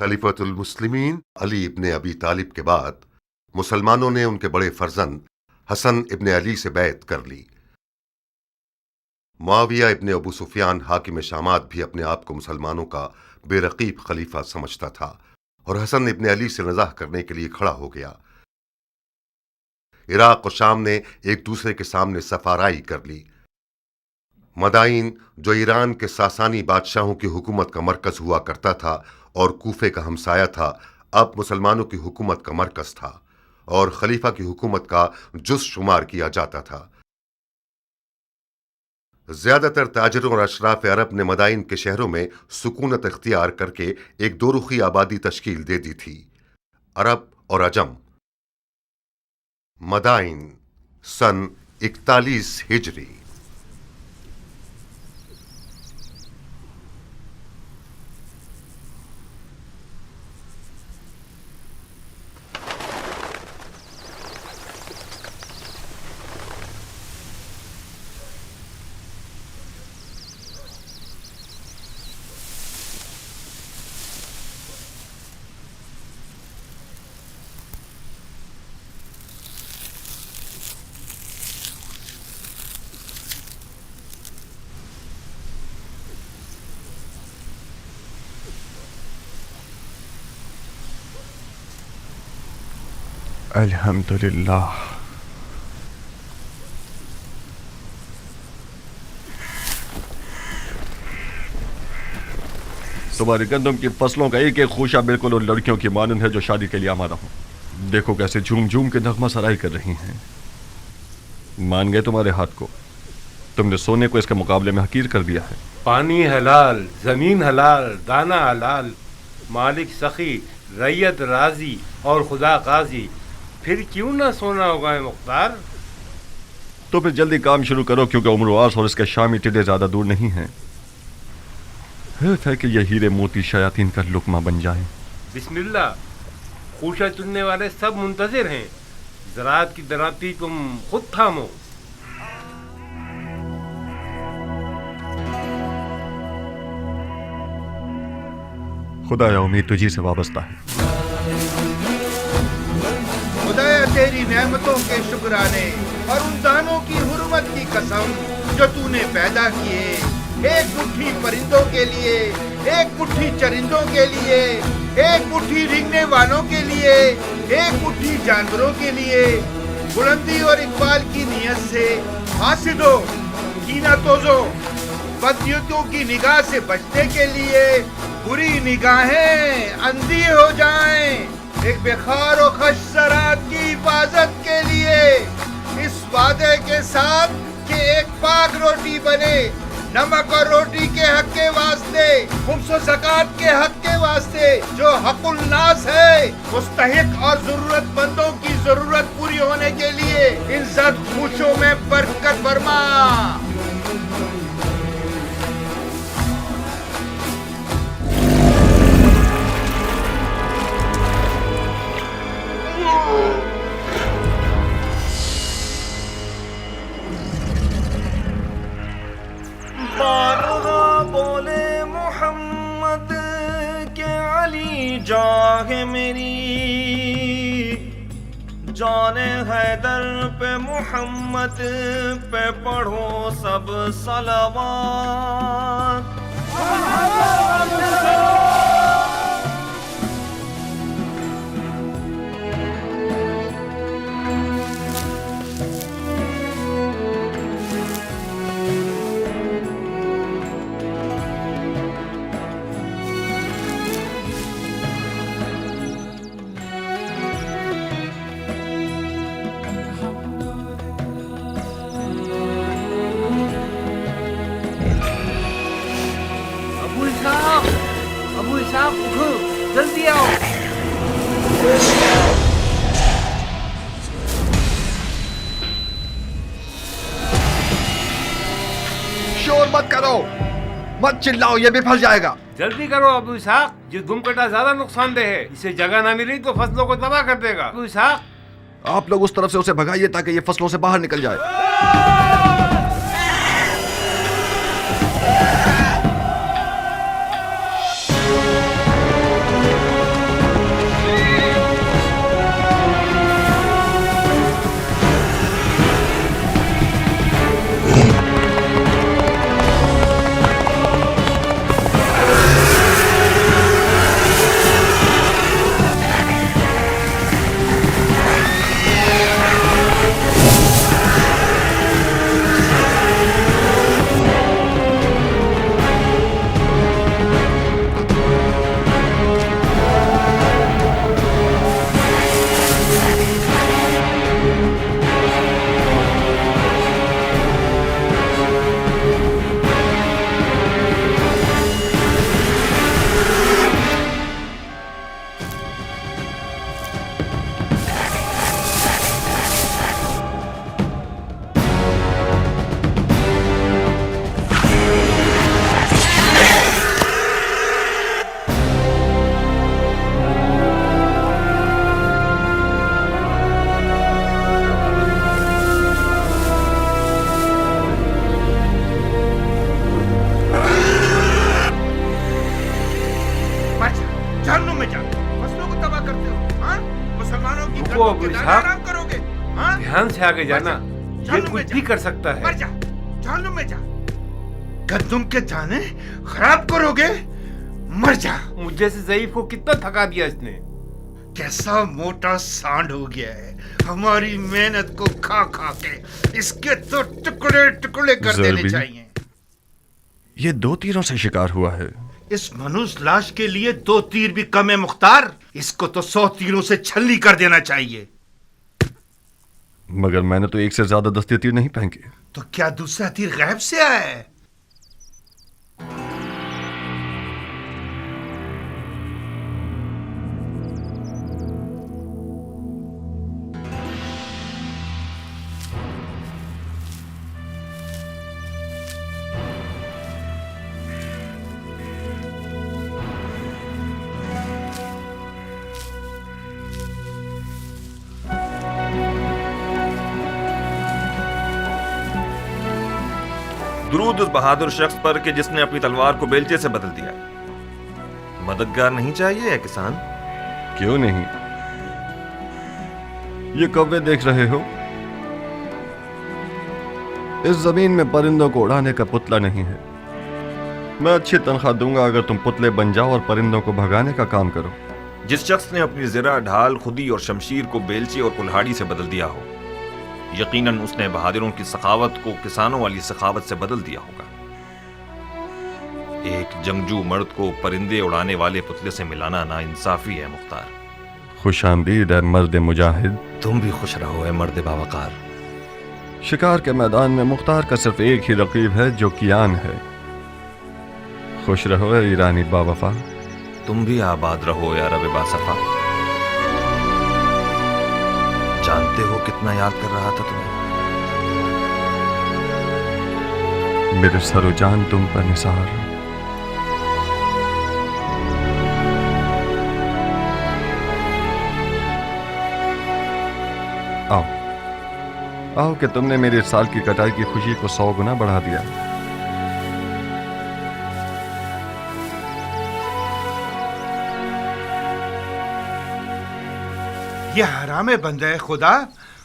खलीफतुल मुस्लिमीन अली इब्ने अबी तालिब के बाद मुसलमानों ने उनके बड़े फर्जंद हसन इब्ने अली से बैत कर ली। मुआविया इब्ने अबू सुफियान हाकिम शामात भी अपने आप को मुसलमानों का बेरकीब खलीफा समझता था और हसन इब्ने अली से नज़ाह करने के लिए खड़ा हो गया। इराक और शाम ने एक दूसरे के सामने सफाराई कर ली। मदाइन, जो ईरान के सासानी बादशाहों की हुकूमत का मरकज हुआ करता था और कूफे का हमसाया था, अब मुसलमानों की हुकूमत का मरकज था और खलीफा की हुकूमत का जुज़ शुमार किया जाता था। ज्यादातर ताजिरों और अशराफ अरब ने मदाइन के शहरों में सुकूनत इख्तियार करके एक दो रुखी आबादी तश्कील दे दी थी, अरब और अजम। मदाइन सन 41 हिजरी। अल्हम्दुलिल्लाह। तुम्हारी गंदम की फसलों का एक एक खूशा बिल्कुल उन लड़कियों की मानंद है जो शादी के लिए आमादा हूं। देखो कैसे झूम झूम के नगमा सराई कर रही हैं। मान गए तुम्हारे हाथ को? तुमने सोने को इसके मुकाबले में हकीर कर दिया है। पानी हलाल, जमीन हलाल, दाना हलाल, मालिक सखी, रैयत राजी और खुदा काजी, फिर क्यों ना सोना होगा मुख्तार? तो फिर जल्दी काम शुरू करो, क्योंकि उम्र और इसके शामी टिड्डे ज्यादा दूर नहीं हैं। है कि ये हीरे मोती शयातीन का लुकमा बन जाए। बिस्मिल्लाह, खूशा चुनने वाले सब मुंतजिर हैं। ज़राअत की दराती तुम खुद थामो। खुदाया उम्मीद तुझी से वाबस्ता है। खुदाया तेरी नेमतों के शुक्राने और उन दानों की हुर्मत की कसम जो तूने पैदा किए, एक मुट्ठी परिंदों के लिए, एक मुट्ठी चरिंदों के लिए, एक मुट्ठी रेंगने वालों के लिए, एक मुट्ठी जानवरों के लिए, बुलंदी और इकबाल की नियत से हासिदों, कीना तोजों, बदनियतों की निगाह से बचने के लिए बुरी निगाहें अंधी हो जाएं, एक बेखार और खश ज़राअत की हिफाजत के लिए, इस वादे के साथ कि एक पाक रोटी बने, नमक और रोटी के हक के वास्ते, खुम्स और ज़कात के हक के वास्ते, जो हक़ुल नास है, मुस्तहिक और ज़रूरतमंदों की ज़रूरत पूरी होने के लिए इज़्ज़त खुशियों में बरकत फरमा। बोले मोहम्मद के अली जागे मेरी, जाने हैदर पे मोहम्मद पे पढ़ो सब सलावत। अबू इसाक उठो, जल्दी आओ। शोर मत करो, मत चिल्लाओ, ये भी फंस जाएगा। जल्दी करो अबू इसाक, ये दुमकटा ज्यादा नुकसानदेह है। इसे जगह ना मिली तो फसलों को तबाह कर देगा। अबू इसाक, आप लोग उस तरफ से उसे भगाइए ताकि ये फसलों से बाहर निकल जाए। जान से आगे जाना ये जान में कुछ जा। भी कर सकता मर है। जा, जानों में जा। गंदुम के दाने खराब करोगे, मर जा। मुझे से ज़ईफ को कितना थका दिया इसने। कैसा मोटा सांड हो गया है, हमारी मेहनत को खा खा के इसके तो टुकड़े टुकड़े कर देने ज़रबी। चाहिए। ये 2 तीरों से शिकार हुआ है। इस मनुष्य लाश के लिए 2 तीर भी कम है मुख्तार। इसको तो 100 तीरों से छल्ली कर देना चाहिए। मगर मैंने तो 1 से ज्यादा दस्ते तीर नहीं फेंके। तो क्या दूसरा तीर गायब से आया है? दुरूद उस बहादुर शख्स पर कि जिसने अपनी तलवार को बेलचे से बदल दिया। मददगार नहीं चाहिए है किसान? क्यों नहीं? ये कौवे देख रहे हो? इस जमीन में परिंदों को उड़ाने का पुतला नहीं है। मैं अच्छी तनख्वाह दूंगा अगर तुम पुतले बन जाओ और परिंदों को भगाने का काम करो। जिस शख्स ने अपनी ज़रा, ढाल, खुदी और शमशीर को बेलचे और कुल्हाड़ी से बदल दिया हो, यकीनन उसने बहादुरों की सखावत को किसानों वाली सखावत से बदल दिया होगा। एक जंगजू मर्द को परिंदे उड़ाने वाले पुतले से मिलाना नाइंसाफी है मुख्तार। खुश आमदीद है मर्द मुजाहिद। तुम भी खुश रहो है मर्द बावकार। शिकार के मैदान में मुख्तार का सिर्फ एक ही रकीब है जो कियान है। खुश रहो है ईरानी बावफा। तुम भी आबाद रहो या रब बासफा। जानते हो कितना याद कर रहा था तुम्हें? मेरे सरो जान तुम पर निसार। आओ आओ कि तुमने मेरे इस साल की कटाई की खुशी को 100 गुना बढ़ा दिया। ये हराम है बंदे खुदा,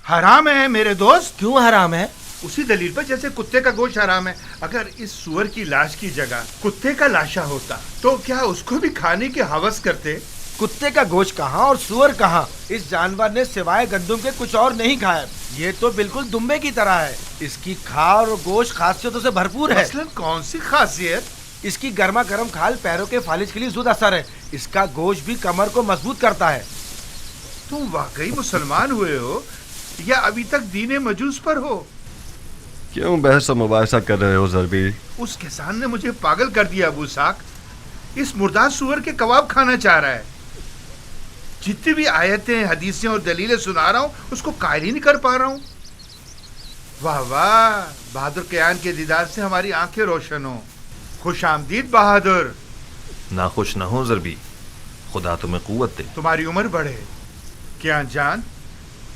हराम है मेरे दोस्त। क्यों हराम है? उसी दलील पर जैसे कुत्ते का गोश्त हराम है। अगर इस सुअर की लाश की जगह कुत्ते का लाशा होता तो क्या उसको भी खाने की हवस करते? कुत्ते का गोश्त कहाँ और सुअर कहाँ? इस जानवर ने सिवाय गंदुम के कुछ और नहीं खाया। ये तो बिल्कुल दुम्बे की तरह है। इसकी खाल और गोश्त खासियतों से भरपूर है। मसलन कौन सी खासियत? इसकी गर्मा गर्म खाल पैरों के फालिज के लिए जुद असर है। इसका गोश्त भी कमर को मजबूत करता है। तुम वाकई मुसलमान हुए हो या अभी तक दीने मजूस पर हो? क्यों बहस और मुबाहिसा कर रहे हो ज़रबी? उस किसान ने मुझे पागल कर दिया अबू साक। इस मुर्दार सुअर के कबाब खाना चाह रहा है। जितनी भी आयतें, हदीसें और दलीलें सुना रहा हूँ उसको कायल ही नहीं कर पा रहा हूँ। वाह वाह, बहादुर कियान के दीदार से हमारी आंखें रोशन हो। खुश आमदीद बहादुर। नाखुश न हो ज़रबी, खुदा तुम्हें कुव्वत दे। तुम्हारी उम्र बढ़े। कियान जान,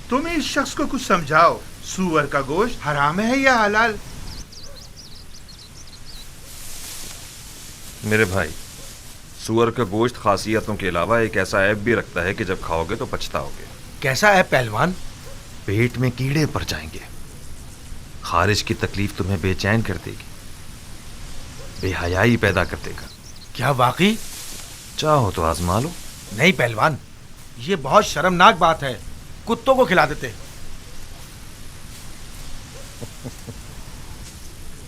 तुम इस शख्स को कुछ समझाओ। सुअर का गोश्त हराम है या हलाल? मेरे भाई, सुअर का गोश्त खासियतों के अलावा एक ऐसा ऐब भी रखता है कि जब खाओगे तो पछताओगे। कैसा है पहलवान? पेट में कीड़े पड़ जाएंगे। खारिज की तकलीफ तुम्हें बेचैन कर देगी, बेहयाई पैदा कर देगा। क्या वाकई? चाहो तो आजमा लो। नहीं पहलवान, ये बहुत शर्मनाक बात है। कुत्तों को खिला देते।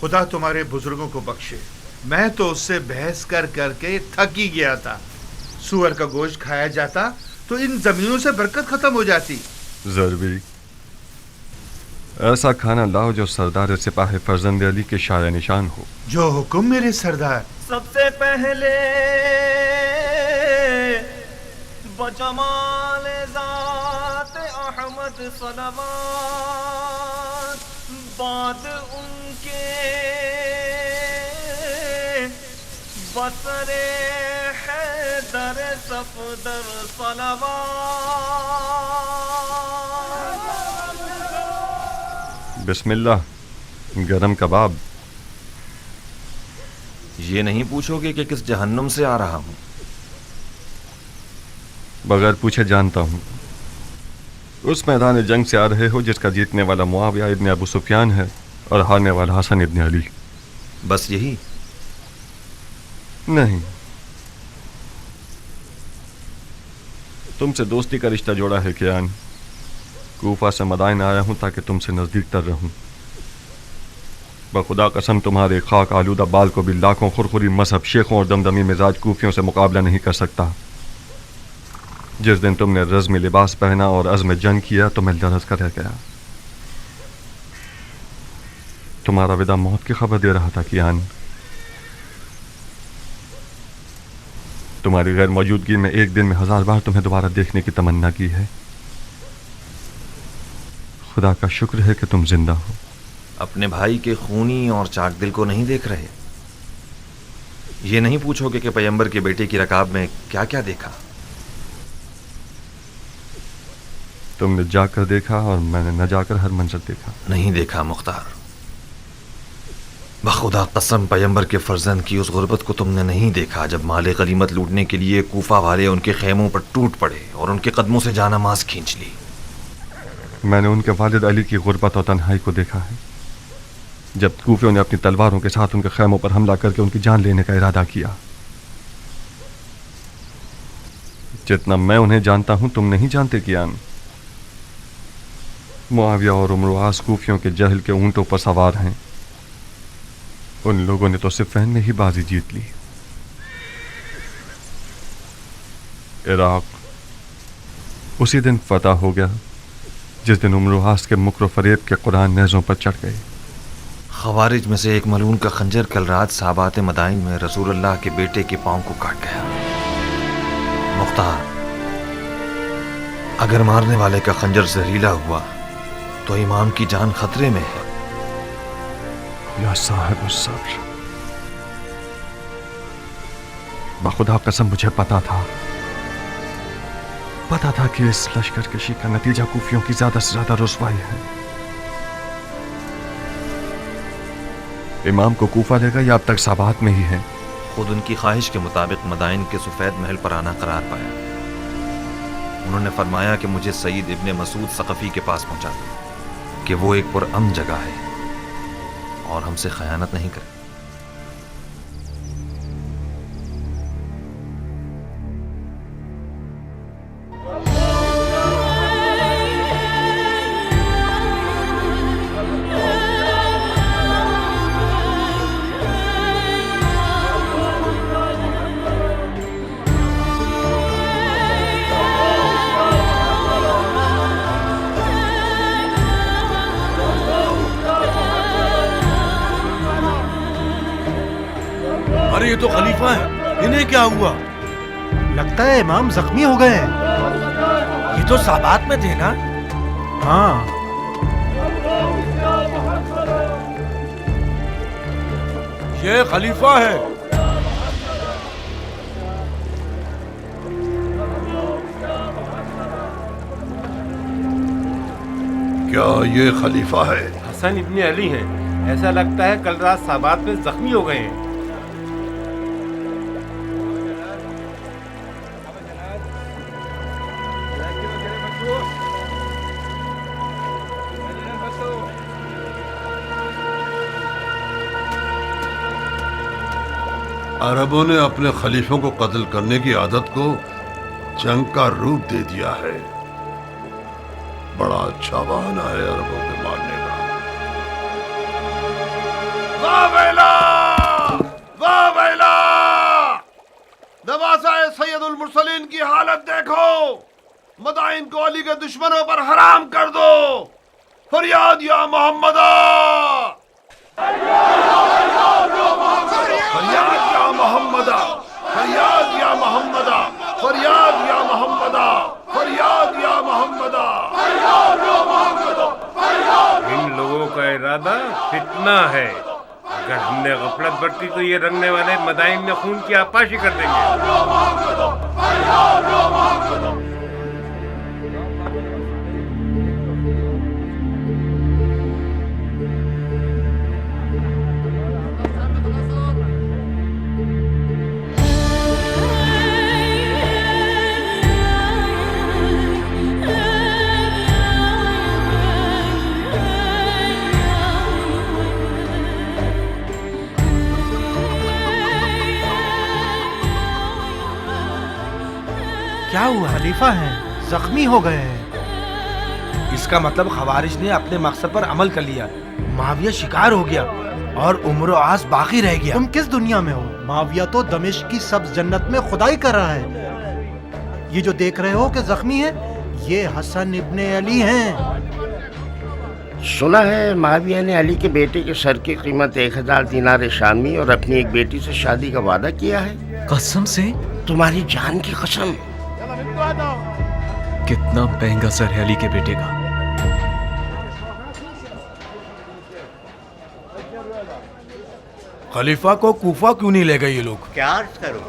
खुदा तुम्हारे बुजुर्गों को बख्शे। मैं तो उससे बहस कर करके थक ही गया था। सुअर का गोश्त खाया जाता तो इन जमीनों से बरकत खत्म हो जाती। ज़रबी, ऐसा खाना लाओ जो सरदार सिपाही फर्जंद अली के शाया निशान हो। जो हुक्म मेरे सरदार। सबसे पहले बजमाल ज़ात अहमद सलवात, बाद उनके बसरे हैदर सफदर सलवात। बिस्मिल्लाह, गरम कबाब। ये नहीं पूछोगे कि किस जहन्नुम से आ रहा हूँ? बगैर पूछे जानता हूँ। उस मैदान जंग से आ रहे हो जिसका जीतने वाला मुआविया इब्न अबू सुफियान है और हारने वाला हसन इब्न अली। बस यही? नहीं, तुमसे दोस्ती का रिश्ता जोड़ा है कियान। कूफा से मदाइन आया हूं ताकि तुमसे नजदीक तर रहूं। बखुदा कसम तुम्हारे खाक आलूदा बाल को भी लाखों खुरखुरी मजहब शेखों और दमदमी मिजाज कूफियों से मुकाबला नहीं कर सकता। जिस दिन तुमने रज़्म लिबास पहना और अज़्म जंग किया तो मैं लरज़ कर रह गया। तुम्हारा विदा मौत की खबर दे रहा था कियान। तुम्हारी गैर मौजूदगी में एक दिन में 1000 बार तुम्हें दोबारा देखने की तमन्ना की है। खुदा का शुक्र है कि तुम जिंदा हो। अपने भाई के खूनी और चाक दिल को नहीं देख रहे? ये नहीं पूछोगे कि पैगंबर के बेटे की रकाब में क्या क्या देखा? तुमने जाकर देखा और मैंने न जाकर हर मंजर देखा। नहीं देखा मुख्तार। बखुदा कसम पैगंबर के फर्जंद की उस गुर्बत को तुमने नहीं देखा जब माले गनीमत लूटने के लिए कूफा वाले उनके खेमों पर टूट पड़े और उनके कदमों से जानामाज खींच ली। मैंने उनके वालिद अली की गुर्बत और तन्हाई को देखा है जब कूफियों ने अपनी तलवारों के साथ उनके खेमों पर हमला करके उनकी जान लेने का इरादा किया। जितना मैं उन्हें जानता हूं तुम नहीं जानते कियान। मुआविया और उमर कूफियों के जहल के ऊंटों पर सवार हैं। उन लोगों ने तो सिफ़ैन में ही बाजी जीत ली। इराक उसी दिन फतह हो गया जिस दिन उमर के मुकर फरेब के कुरान नेज़ों पर चढ़ गए। खवारिज में से एक मलून का खंजर कल रात साबात मदाइन में रसूलुल्लाह के बेटे के पांव को काट गया। मुख्तार, अगर मारने वाले का खंजर जहरीला हुआ तो इमाम की जान खतरे में है। या साहिब सब्र, बखुदा कसम मुझे पता था कि इस लश्कर कशी का नतीजा कूफियों की ज्यादा से ज्यादा रुसवाई है। इमाम को कूफा लेगा या अब तक साबात में ही है? खुद उनकी ख्वाहिश के मुताबिक मदाइन के सफेद महल पर आना करार पाया। उन्होंने फरमाया कि मुझे सईद इब्ने मसूद सकफी के पास पहुंचा दो कि वो एक पुरअमन जगह है और हमसे खयानत नहीं करे। अरे ये तो खलीफा है, इन्हें क्या हुआ? लगता है इमाम जख्मी हो गए हैं। ये तो साबात में थे ना? हाँ, ये खलीफा है। क्या ये खलीफा है? हसन इब्ने अली हैं। ऐसा लगता है कल रात साबात में जख्मी हो गए हैं। अरबों ने अपने खलीफों को कत्ल करने की आदत को जंग का रूप दे दिया है। बड़ा अच्छा बहाना है अरबों के मारने का। वाह बैला! वाह बैला! नवाज़ा सैयदुल मुरसलीन की हालत देखो। मदाइन को अली के दुश्मनों पर हराम कर दो। फरियाद या मोहम्मदा! फरियाद या मोहम्मदा! फरियाद या मोहम्मदा! फरियाद या मोहम्मदा! फरियाद या मोहम्मदा! इन लोगों का इरादा फितना है। अगर हमने गफलत बरती तो ये रंगने वाले मदाइन में खून की आपाशी कर देंगे। کیا ہوا؟ खलीफा हैं, जख्मी हो गए हैं। इसका मतलब खवारिज ने अपने मकसद पर अमल कर लिया, माविया शिकार हो गया और उम्र आस बाकी रह गया। तुम किस दुनिया में हो? माविया तो दमिश्क की सब्ज जन्नत में खुदाई कर रहा है। ये जो देख रहे हो कि जख्मी है, ये हसन इब्ने अली हैं। सुना है माविया ने अली के बेटे के सर की कीमत 1000 दिनार शामी और अपनी एक बेटी से शादी का वादा किया है। कसम से? तुम्हारी जान की कसम। कितना महंगा सर है अली के बेटे का। खलीफा को कूफा क्यों नहीं ले गए ये लोग? क्या अर्ज करूं?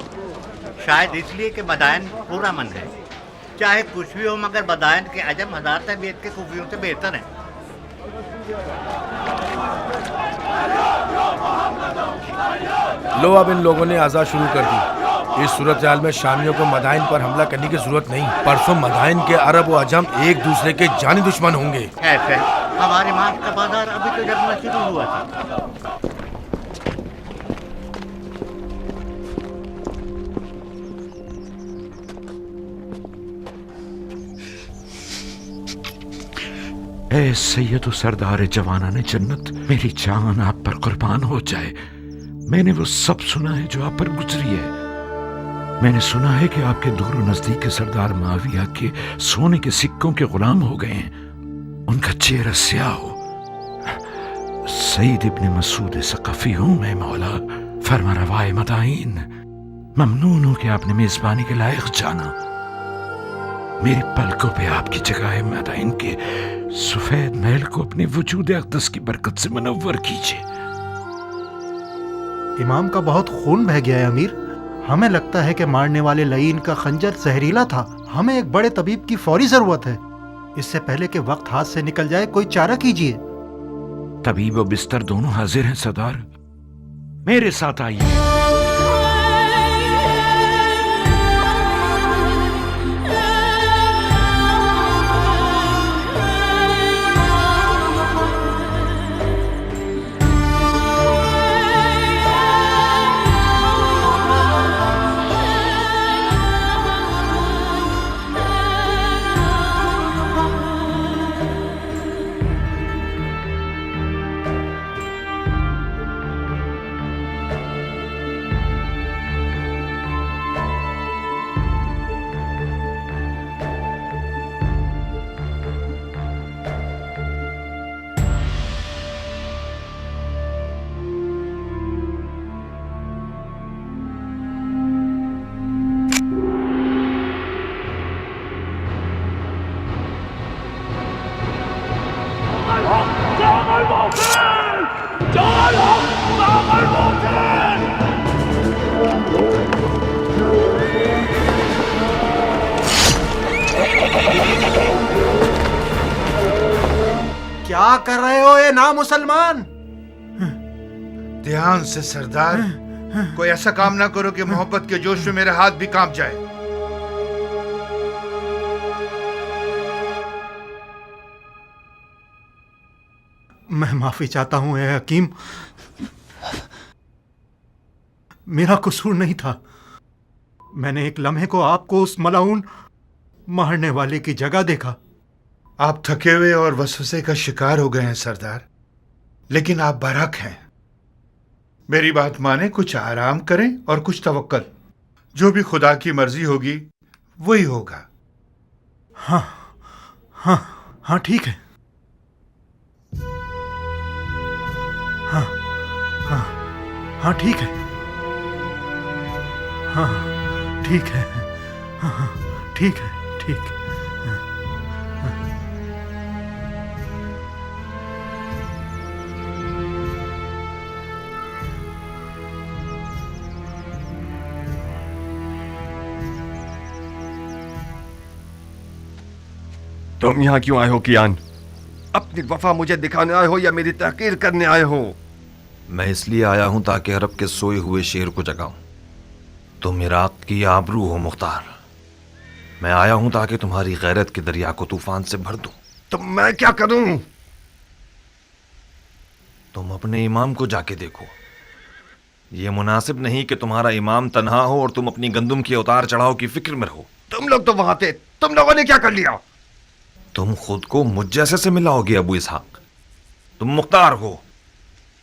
शायद इसलिए कि बदायन पूरा मन है। चाहे कुछ भी हो मगर बदायन के अजम हजार तबीयत के खूफियों से बेहतर है। लो अब इन लोगों ने आज़ाद शुरू कर दी। इस सूरत हाल में शामियों को मदाइन पर हमला करने की जरूरत नहीं। परसों मदाइन के अरब व अजम एक दूसरे के जानी दुश्मन होंगे। ऐसे हमारे माश का बाजार अभी तो जमना शुरू हुआ था। ए सैयद सरदार जवानाने जन्नत, मेरी जान आप पर कुर्बान हो जाए। मैंने वो सब सुना है जो आप पर गुजरी है। मैंने सुना है कि आपके दूर नजदीक के सरदार माविया के सोने के सिक्कों के गुलाम हो गए हैं, उनका चेहरा स्याह हो। सईद इब्ने मसूद सकफी हूं मैं मौला, फरमा रवाए मदाइन। ममनून हूं कि आपने मेजबानी के लायक जाना। मेरी पलकों पे आपकी जगह है मदाइन के सफेद महल को अपने वजूद अक़दस की बरकत से मुनव्वर कीजिए। इमाम का बहुत खून बह गया है अमीर। हमें लगता है कि मारने वाले लईन का खंजर जहरीला था। हमें एक बड़े तबीब की फौरी जरूरत है। इससे पहले कि वक्त हाथ से निकल जाए, कोई चारा कीजिए। तबीब और बिस्तर दोनों हाजिर हैं सरदार, मेरे साथ आइए। क्या कर रहे हो ये ना मुसलमान? ध्यान से सरदार, कोई ऐसा काम ना करो कि मोहब्बत के जोश में मेरे हाथ भी कांप जाए। मैं माफी चाहता हूं ए हकीम, मेरा कसूर नहीं था। मैंने एक लम्हे को आपको उस मलाउन मारने वाले की जगह देखा। आप थके हुए और वसवसे का शिकार हो गए हैं सरदार, लेकिन आप बरहक हैं। मेरी बात माने, कुछ आराम करें और कुछ तवक्कल। जो भी खुदा की मर्जी होगी वही होगा। हाँ हाँ हाँ ठीक है। हाँ हाँ हाँ ठीक है। हाँ ठीक है। हाँ ठीक है, ठीक है। तुम यहाँ क्यों आए हो कियान? अपनी वफा मुझे दिखाने आए हो या मेरी तहकीर करने आए हो? मैं इसलिए आया हूं ताकि अरब के सोए हुए शेर को जगाऊं। तुम इराक की आबरू हो मुख्तार। मैं आया हूं ताकि तुम्हारी गैरत के दरिया को तूफान से भर दूं। तो मैं क्या करूं? तुम अपने इमाम को जाके देखो। यह मुनासिब नहीं कि तुम्हारा इमाम तन्हा हो और तुम अपनी गंदुम के उतार चढ़ाव की फिक्र में रहो। तुम लोग तो वहां थे, तुम लोगों ने क्या कर लिया? तुम खुद को मुझ जैसे से मिलाओगे अबू इसहाक? तुम मुख्तार हो,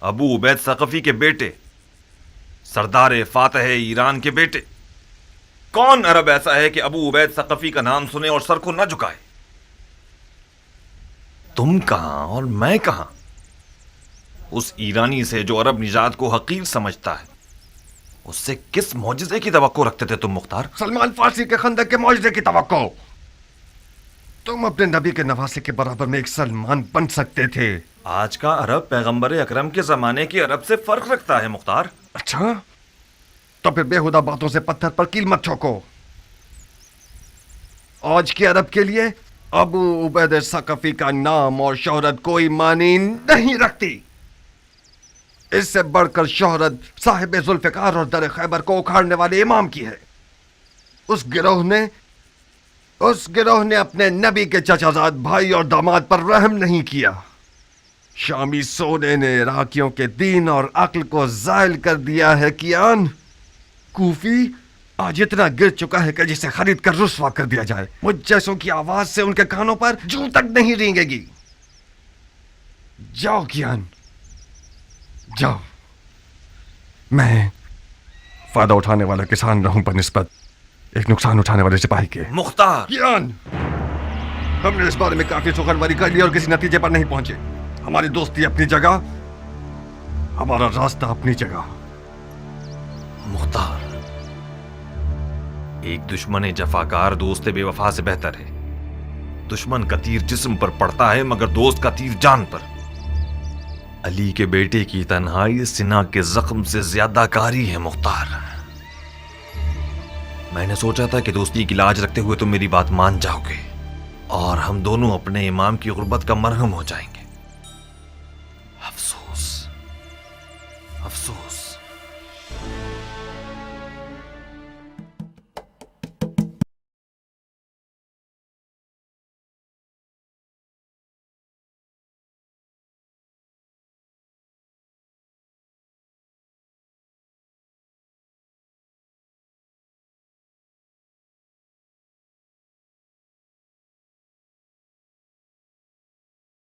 अबू उबैद सकफी के बेटे, सरदार फातह ईरान के बेटे। कौन अरब ऐसा है कि अबू उबैद सकफी का नाम सुने और सर को न झुकाए? तुम कहां और मैं कहां? उस ईरानी से जो अरब निजात को हकीर समझता है, उससे किस मौजिज़े की तवक्को रखते थे तुम मुख्तार? सलमान फारसी के खंदक के मौजज़े की तवक्को। तुम अपने नबी के नवासे के बराबर में एक सलमान बन सकते थे। आज का अरब पैगंबर अकरम के जमाने के अरब से फर्क रखता है मुख्तार। अच्छा, तो फिर बेहुदा बातों से पत्थर पर कील मत ठोको। आज के अरब के लिए अबू उबैद सकफी का नाम और शोहरत कोई मानी नहीं रखती। इससे बढ़कर शोहरत साहिब जुल्फ़िकार और दर खैबर को उखाड़ने वाले इमाम की है। उस गिरोह ने अपने नबी के चचाजाद भाई और दामाद पर रहम नहीं किया। शामी सोने ने इराकियों के दीन और अक्ल को ज़ाइल कर दिया है। कियान कूफी आज इतना गिर चुका है कि जिसे खरीद कर रुस्वा कर दिया जाए। मुझ जैसों की आवाज से उनके कानों पर जूं तक नहीं रेंगेगी। जाओ कियान, जाओ। मैं फायदा उठाने वाला किसान रहूं बनिस्बत एक नुकसान उठाने वाले सिपाही के। मुख्तार! कियान, हमने इस बारे में काफी सुखनवारी कर ली और किसी नतीजे पर नहीं पहुंचे। हमारी दोस्ती अपनी जगह, हमारा रास्ता अपनी जगह। मुख्तार, एक दुश्मन जफाकार दोस्त बेवफा से बेहतर है। दुश्मन का तीर जिस्म पर पड़ता है मगर दोस्त का तीर जान पर। अली के बेटे की तन्हाई सिना के जख्म से ज्यादा कारी है मुख्तार। मैंने सोचा था कि दोस्ती की लाज रखते हुए तुम मेरी बात मान जाओगे और हम दोनों अपने इमाम की गुर्बत का मरहम हो जाएंगे। अफसोस, अफसोस।